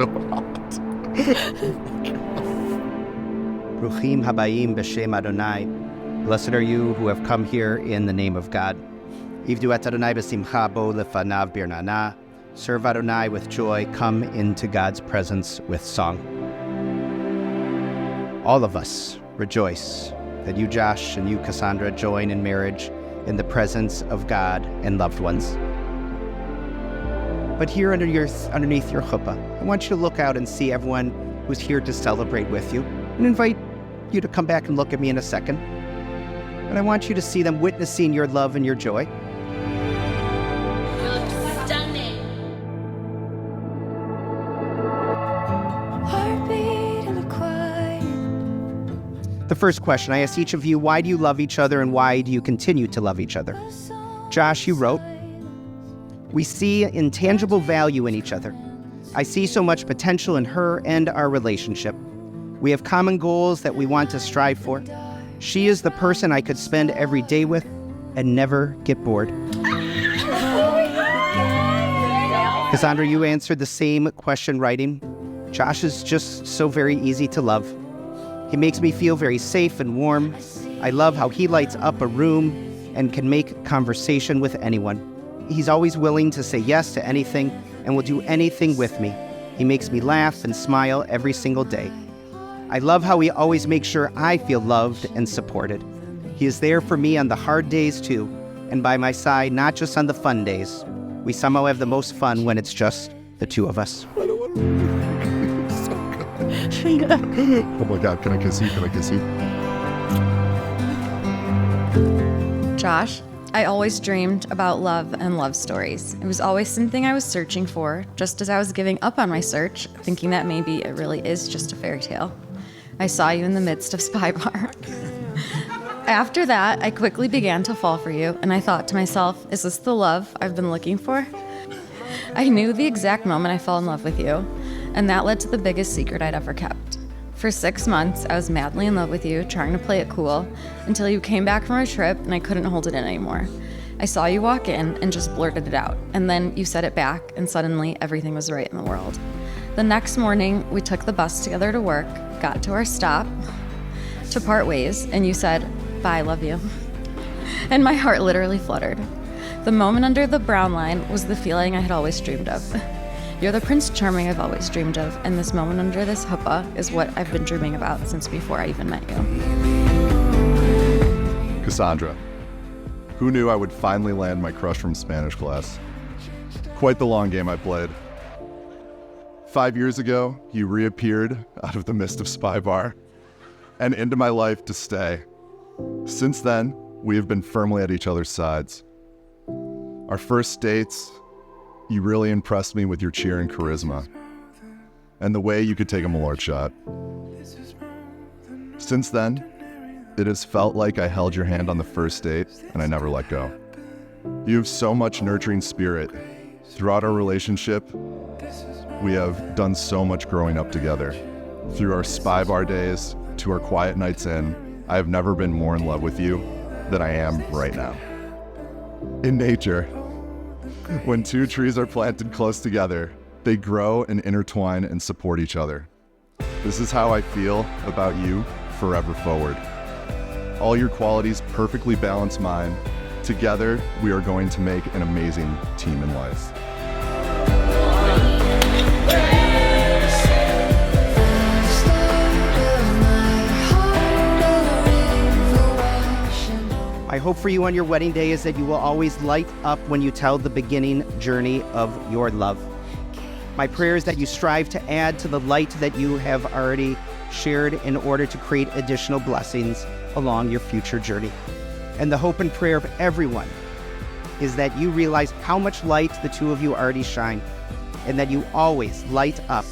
so hot. Bruchim habayim b'shem Adonai. Blessed are you who have come here in the name of God. Ivdu et Adonai b'simcha bo lefanav birnana. Serve Adonai with joy. Come into God's presence with song. All of us rejoice that you, Josh, and you, Cassandra, join in marriage in the presence of God and loved ones. But here underneath your chuppah, I want you to look out and see everyone who's here to celebrate with you, and invite you to come back and look at me in a second. And I want you to see them witnessing your love and your joy. You look stunning. Heartbeat in the quiet. The first question, I asked each of you, why do you love each other and why do you continue to love each other? Josh, you wrote, we see intangible value in each other. I see so much potential in her and our relationship. We have common goals that we want to strive for. She is the person I could spend every day with and never get bored. Cassandra, you answered the same question writing, Josh is just so very easy to love. He makes me feel very safe and warm. I love how he lights up a room and can make conversation with anyone. He's always willing to say yes to anything and will do anything with me. He makes me laugh and smile every single day. I love how he always makes sure I feel loved and supported. He is there for me on the hard days too, and by my side, not just on the fun days. We somehow have the most fun when it's just the two of us. Oh my God, can I kiss you? Can I kiss you? Josh, I always dreamed about love and love stories. It was always something I was searching for, just as I was giving up on my search, thinking that maybe it really is just a fairy tale. I saw you in the midst of Spy Bar. After that, I quickly began to fall for you, and I thought to myself, is this the love I've been looking for? I knew the exact moment I fell in love with you, and that led to the biggest secret I'd ever kept. For 6 months, I was madly in love with you, trying to play it cool, until you came back from a trip and I couldn't hold it in anymore. I saw you walk in and just blurted it out, and then you said it back, and suddenly everything was right in the world. The next morning, we took the bus together to work, got to our stop, to part ways, and you said, bye, love you. And my heart literally fluttered. The moment under the brown line was the feeling I had always dreamed of. You're the Prince Charming I've always dreamed of, and this moment under this chuppah is what I've been dreaming about since before I even met you. Cassandra, who knew I would finally land my crush from Spanish class? Quite the long game I played. 5 years ago, you reappeared out of the mist of Spy Bar and into my life to stay. Since then, we have been firmly at each other's sides. Our first dates, you really impressed me with your cheer and charisma, and the way you could take a Malort shot. Since then, it has felt like I held your hand on the first date, and I never let go. You have so much nurturing spirit. Throughout our relationship, we have done so much growing up together. Through our Spy Bar days to our quiet nights in, I have never been more in love with you than I am right now. In nature, when two trees are planted close together, they grow and intertwine and support each other. This is how I feel about you forever forward. All your qualities perfectly balance mine. Together, we are going to make an amazing team in life. My hope for you on your wedding day is that you will always light up when you tell the beginning journey of your love. My prayer is that you strive to add to the light that you have already shared in order to create additional blessings along your future journey. And the hope and prayer of everyone is that you realize how much light the two of you already shine, and that you always light up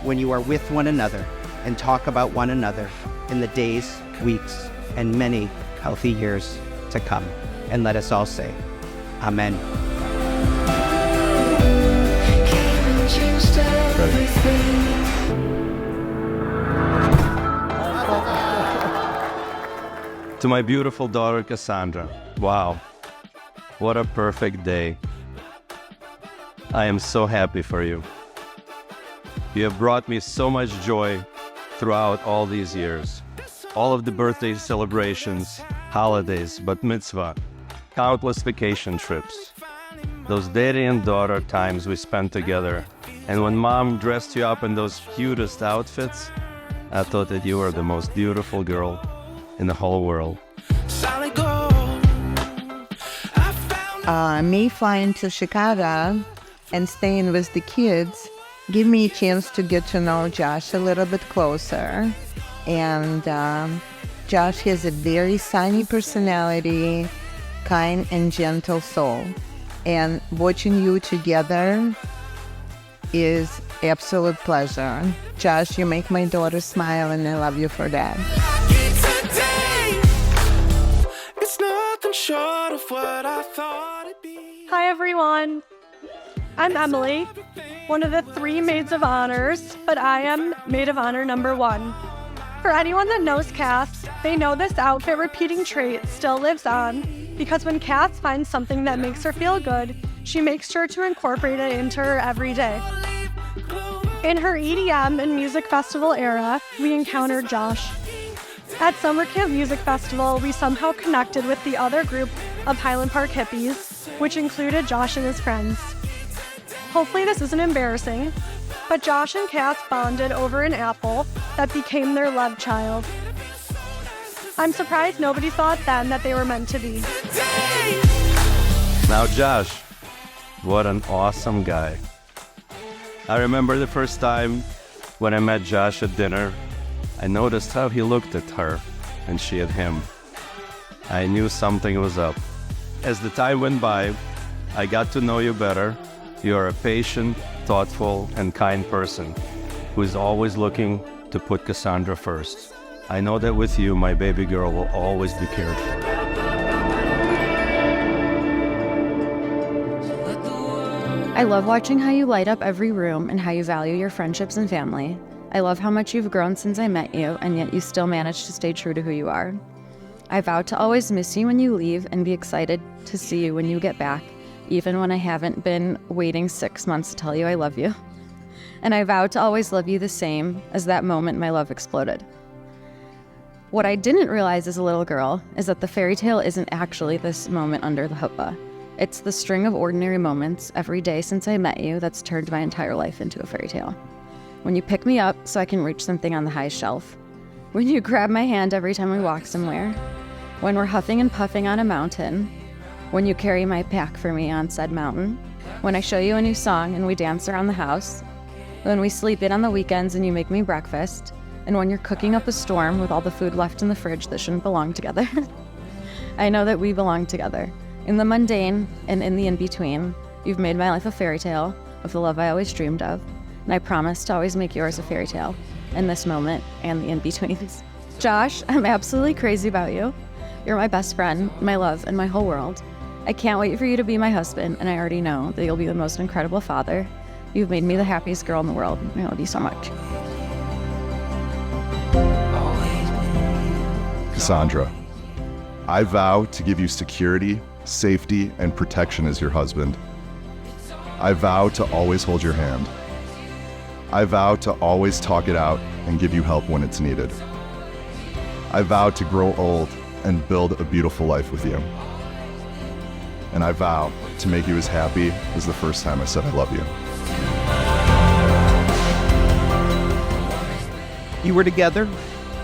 when you are with one another and talk about one another in the days, weeks, and many healthy years to come. And let us all say, Amen. To my beautiful daughter, Cassandra, wow, what a perfect day. I am so happy for you. You have brought me so much joy throughout all these years. All of the birthday celebrations, holidays, bat mitzvah, countless vacation trips. Those daddy and daughter times we spent together. And when mom dressed you up in those cutest outfits, I thought that you were the most beautiful girl in the whole world. Me flying to Chicago and staying with the kids give me a chance to get to know Josh a little bit closer. And Josh has a very sunny personality, kind and gentle soul. And watching you together is absolute pleasure. Josh, you make my daughter smile, and I love you for that. It's nothing short of what I thought it'd be. Hi everyone, I'm Emily, one of the 3 maids of honors, but I am maid of honor number 1. For anyone that knows Cass, they know this outfit repeating trait still lives on, because when Cass finds something that makes her feel good, she makes sure to incorporate it into her every day. In her EDM and music festival era, we encountered Josh. At Summer Camp Music Festival, we somehow connected with the other group of Highland Park hippies, which included Josh and his friends. Hopefully this isn't embarrassing, but Josh and Cass bonded over an apple that became their love child. I'm surprised nobody thought then that they were meant to be. Now Josh, what an awesome guy. I remember the first time when I met Josh at dinner, I noticed how he looked at her and she at him. I knew something was up. As the time went by, I got to know you better. You are a patient, thoughtful, and kind person who is always looking to put Cassandra first. I know that with you, my baby girl will always be cared for. I love watching how you light up every room and how you value your friendships and family. I love how much you've grown since I met you, and yet you still manage to stay true to who you are. I vow to always miss you when you leave and be excited to see you when you get back, even when I haven't been waiting 6 months to tell you I love you. And I vow to always love you the same as that moment my love exploded. What I didn't realize as a little girl is that the fairy tale isn't actually this moment under the chuppah. It's the string of ordinary moments every day since I met you that's turned my entire life into a fairy tale. When you pick me up so I can reach something on the high shelf. When you grab my hand every time we walk somewhere. When we're huffing and puffing on a mountain. When you carry my pack for me on said mountain. When I show you a new song and we dance around the house. When we sleep in on the weekends and you make me breakfast. And when you're cooking up a storm with all the food left in the fridge that shouldn't belong together. I know that we belong together. In the mundane and in the in-between, you've made my life a fairy tale of the love I always dreamed of. And I promise to always make yours a fairy tale in this moment and the in-betweens. Josh, I'm absolutely crazy about you. You're my best friend, my love, and my whole world. I can't wait for you to be my husband, and I already know that you'll be the most incredible father. You've made me the happiest girl in the world. I love you so much. Cassandra, I vow to give you security, safety, and protection as your husband. I vow to always hold your hand. I vow to always talk it out and give you help when it's needed. I vow to grow old and build a beautiful life with you. And I vow to make you as happy as the first time I said I love you. You were together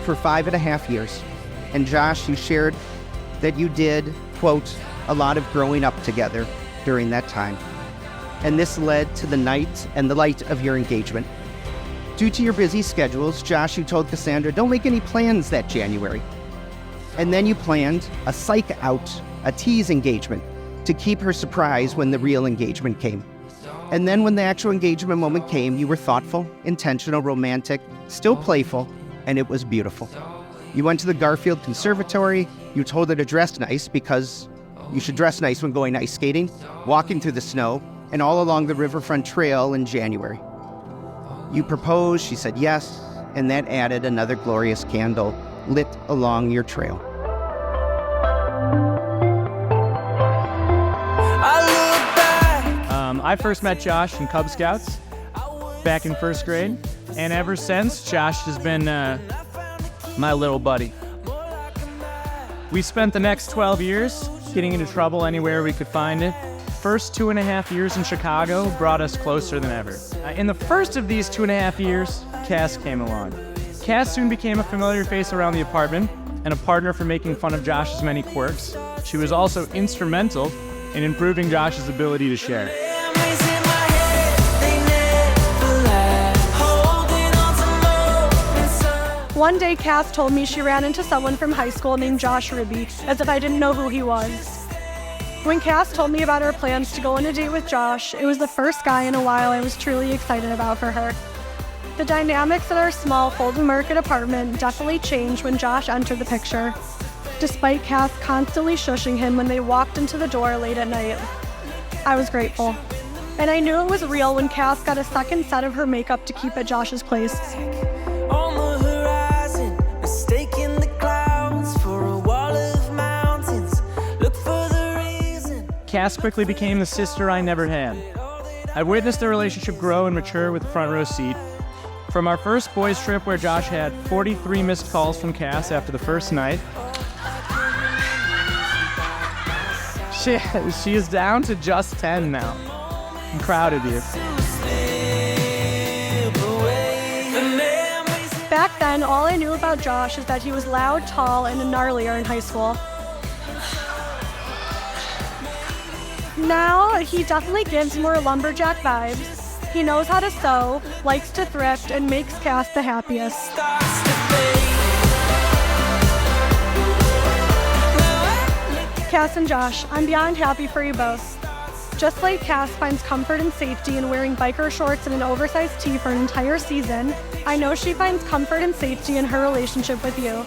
for 5.5 years. And Josh, you shared that you did, quote, a lot of growing up together during that time. And this led to the night and the light of your engagement. Due to your busy schedules, Josh, you told Cassandra, don't make any plans that January. And then you planned a psych out, a tease engagement to keep her surprised when the real engagement came. And then when the actual engagement moment came, you were thoughtful, intentional, romantic, still playful, and it was beautiful. You went to the Garfield Conservatory. You told her to dress nice because you should dress nice when going ice skating, walking through the snow, and all along the riverfront trail in January. You proposed, she said yes, and that added another glorious candle lit along your trail. I look back. I first met Josh in Cub Scouts back in first grade. And ever since, Josh has been my little buddy. We spent the next 12 years getting into trouble anywhere we could find it. First 2.5 years in Chicago brought us closer than ever. In the first of these 2.5 years, Cass came along. Cass soon became a familiar face around the apartment and a partner for making fun of Josh's many quirks. She was also instrumental in improving Josh's ability to share. One day, Cass told me she ran into someone from high school named Josh Ribby, as if I didn't know who he was. When Cass told me about her plans to go on a date with Josh, it was the first guy in a while I was truly excited about for her. The dynamics in our small Fulton Market apartment definitely changed when Josh entered the picture, despite Cass constantly shushing him when they walked into the door late at night. I was grateful, and I knew it was real when Cass got a second set of her makeup to keep at Josh's place. On the horizon, mistaking the clouds for a wall of mountains. Look for the reason. Cass quickly became the sister I never had. I witnessed their relationship grow and mature with the front row seat. From our first boys' trip where Josh had 43 missed calls from Cass after the first night, she is down to just 10 now. I'm proud of you. Back then, all I knew about Josh is that he was loud, tall, and a gnarlier in high school. Now, he definitely gives more lumberjack vibes. He knows how to sew, likes to thrift, and makes Cass the happiest. Cass and Josh, I'm beyond happy for you both. Just like Cass finds comfort and safety in wearing biker shorts and an oversized tee for an entire season, I know she finds comfort and safety in her relationship with you.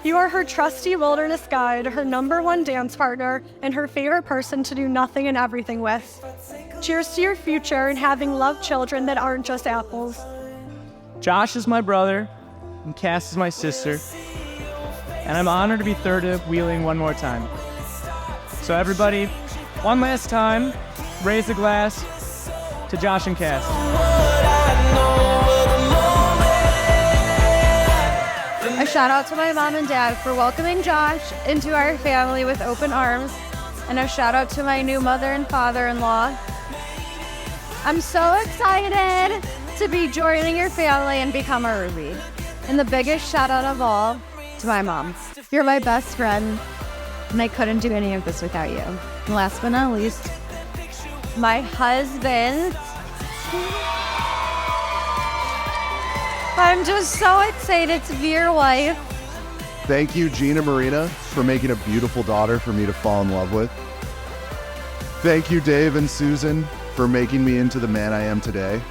You are her trusty wilderness guide, her #1 dance partner, and her favorite person to do nothing and everything with. Cheers to your future and having loved children that aren't just apples. Josh is my brother, and Cass is my sister, and I'm honored to be third of wheeling one more time. So everybody, one last time, raise a glass to Josh and Cass. A shout out to my mom and dad for welcoming Josh into our family with open arms, and a shout out to my new mother and father-in-law. I'm so excited to be joining your family and become a Ruby. And the biggest shout out of all to my mom. You're my best friend, and I couldn't do any of this without you. And last but not least, my husband. I'm just so excited to be your wife. Thank you, Gina Marina, for making a beautiful daughter for me to fall in love with. Thank you, Dave and Susan, for making me into the man I am today.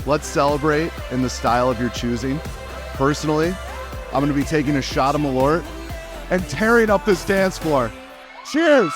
Let's celebrate in the style of your choosing. Personally, I'm going to be taking a shot of Malort and tearing up this dance floor. Cheers!